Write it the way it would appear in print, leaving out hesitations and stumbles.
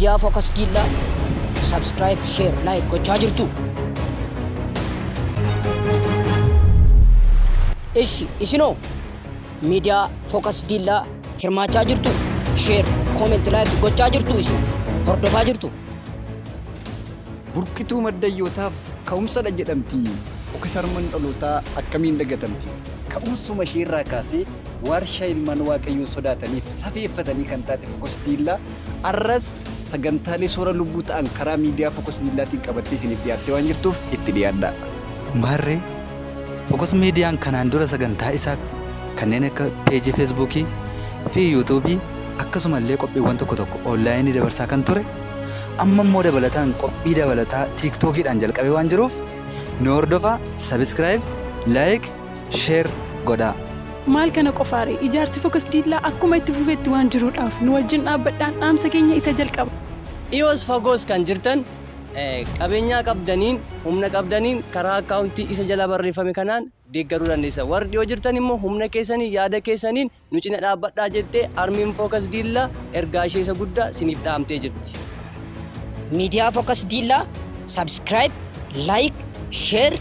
miidiyaa Focus Diillaa subscribe, share, like gochaa jirtu. Isinoo miidiyaa Focus Diillaa hirmaachaa jirtu. Share, comment, like gochaa jirtu. Isin hordofaa jirtu. Burqituu maddayootaaf ka'umsadha jedhamti. Focus harman dhalootaa akkamiin dagatamti? Ka'umsuma isheerraa kaasee warshaa ilmaan waaqayyoon sodaataniif safeeffatanii kan taate Focus Diillaa arras sagantaalee soora lubbuu ta'an karaa miidiyaa Focus Diillaatiin qabattee isiniif dhiyaattee waan jirtuuf itti dhiyaadhaa. Maarree Focus Miidiyaan kanaan dura sagantaa isaa kanneen akka peejii Feesbuukii fi Yuutuubii akkasumallee qophiiwwan tokko tokko onlaayinii dabarsaa kan ture. Amma immoo dabalataan qophii dabalataa TikTokiidhaan jalqabee waan jiruuf nu hordofaa, subscribe, like, share godhaa. Maal kana qofaare ijaarsi Focus Diillaa akkuma itti fufeetti waan jiruudhaaf nu wajjin dhaabbadhaan dhaamsa keenya isa jalqaba. Dhiyoos fagoos kan jirtan qabeenyaa qabdaniin humna qabdaniin karaa akkaawuntii isa jala barreeffame kanaan deeggaruu dandeessa. Warri dhiyoo jirtan immoo humna keessanii yaada keessaniin nu cina dhaabbadhaa jettee armiin Focus Diillaa ergaa ishee isa guddaa siniif dhaamtee jirti. Miidiyaa Focus Diillaa subscribe, like, share